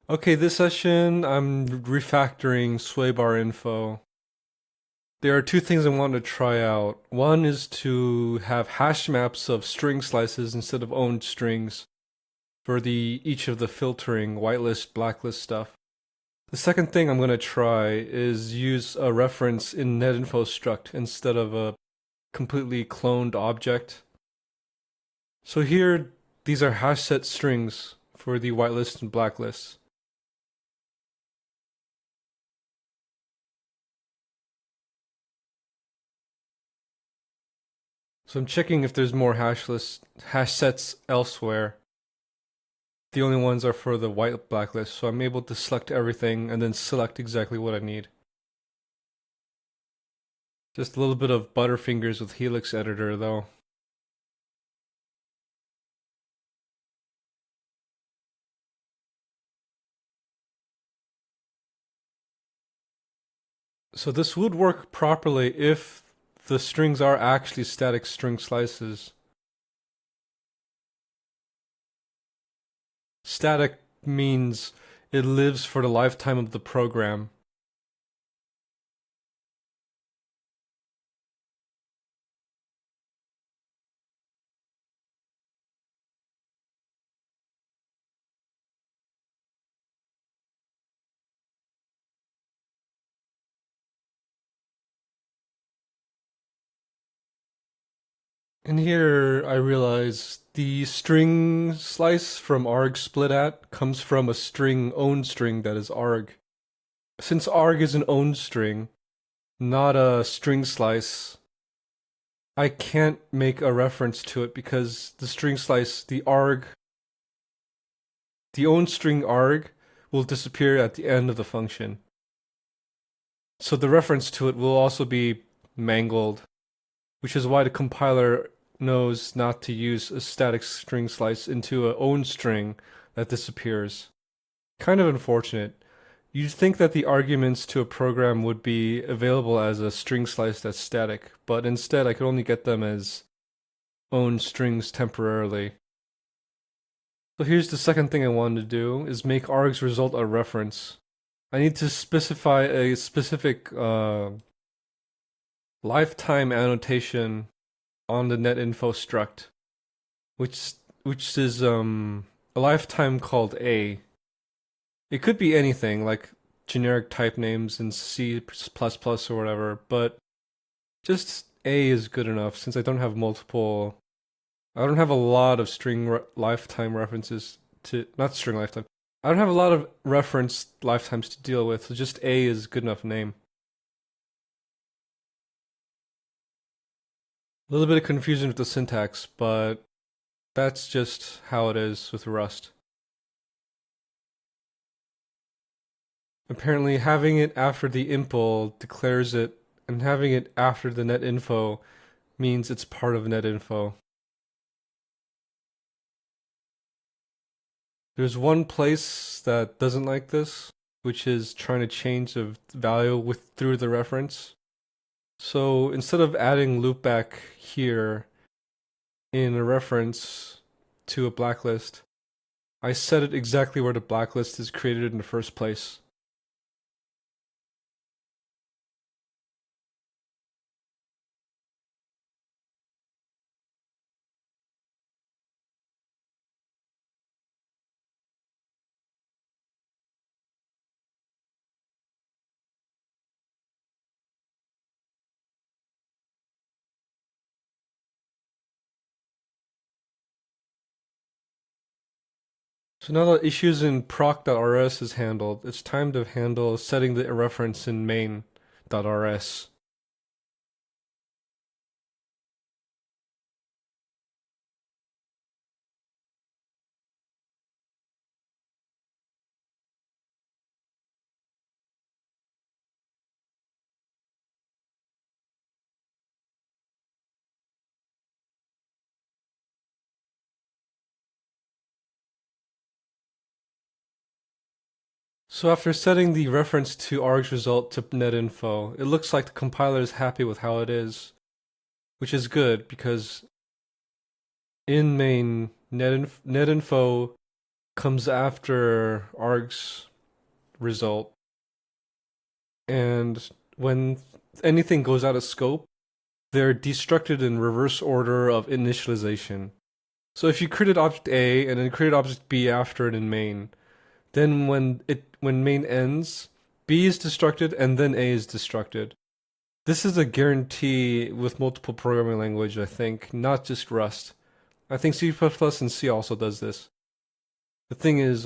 Okay, this session I'm refactoring SwayBarInfo. There are two things I want to try out. One is to have hash maps of string slices instead of owned strings for each of the filtering, whitelist, blacklist stuff. The second thing I'm going to try is use a reference in NetInfo struct instead of a completely cloned object. So here, these are HashSet strings for the whitelist and blacklist. So I'm checking if there's more hash sets elsewhere. The only ones are for the white blacklist, so I'm able to select everything and then select exactly what I need. Just a little bit of butterfingers with Helix editor though. So this would work properly if the strings are actually static string slices. Static means it lives for the lifetime of the program. And here I realize the string slice from arg split at comes from a string owned string that is arg. Since arg is an owned string, not a string slice, I can't make a reference to it because the string slice, the owned string arg will disappear at the end of the function. So the reference to it will also be mangled, which is why the compiler knows not to use a static string slice into an own string that disappears. Kind of unfortunate. You'd think that the arguments to a program would be available as a string slice that's static, but instead I could only get them as own strings temporarily. So here's the second thing I wanted to do, is make ArgsResult a reference. I need to specify a specific lifetime annotation on the NetInfo struct, which is a lifetime called A. It could be anything like generic type names in C++ or whatever, but just A is good enough since I don't have a lot of lifetime references to, not string lifetime. I don't have a lot of reference lifetimes to deal with, so just A is good enough name. A little bit of confusion with the syntax, but that's just how it is with Rust. Apparently having it after the impl declares it, and having it after the NetInfo means it's part of NetInfo. There's one place that doesn't like this, which is trying to change the value through the reference. So instead of adding loopback here in a reference to a blacklist, I set it exactly where the blacklist is created in the first place. So now that issues in proc.rs is handled, it's time to handle setting the reference in main.rs. So after setting the reference to ArgsResult to NetInfo, it looks like the compiler is happy with how it is, which is good because in main, NetInfo comes after ArgsResult, and when anything goes out of scope, they're destructed in reverse order of initialization. So if you created object A and then created object B after it in main, then when main ends, B is destructed and then A is destructed. This is a guarantee with multiple programming language, I think, not just Rust. I think C++ and C also does this. The thing is,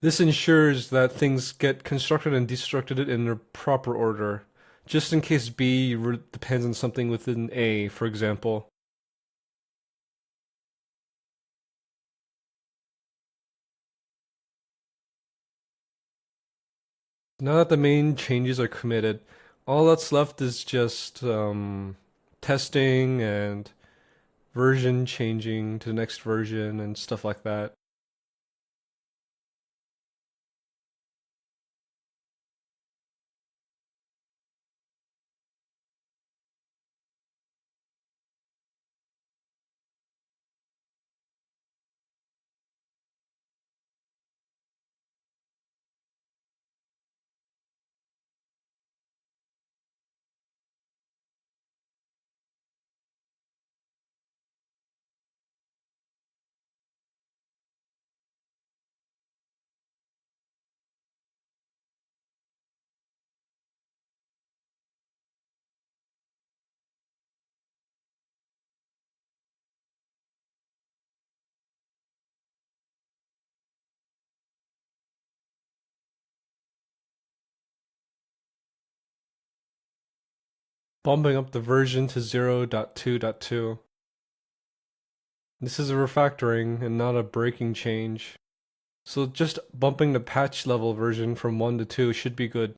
this ensures that things get constructed and destructed in their proper order, just in case B depends on something within A, for example. Now that the main changes are committed, all that's left is just testing and version changing to the next version and stuff like that. Bumping up the version to 0.2.2. This is a refactoring and not a breaking change. So just bumping the patch level version from 1 to 2 should be good.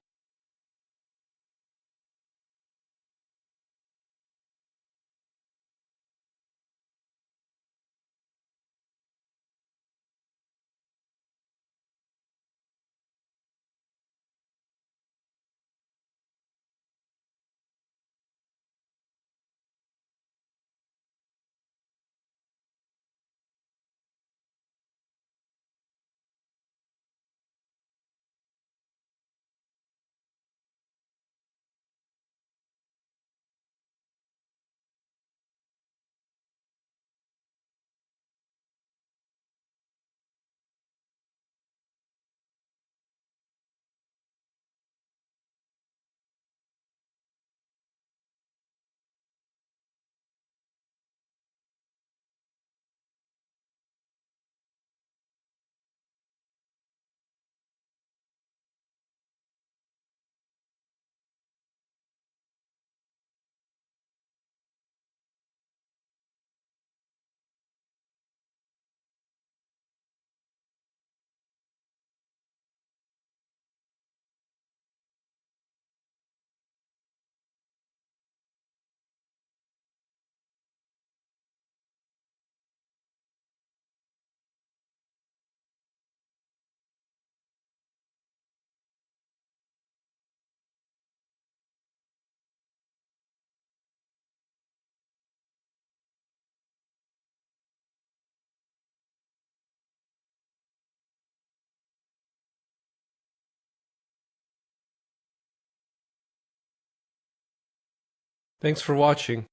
Thanks for watching.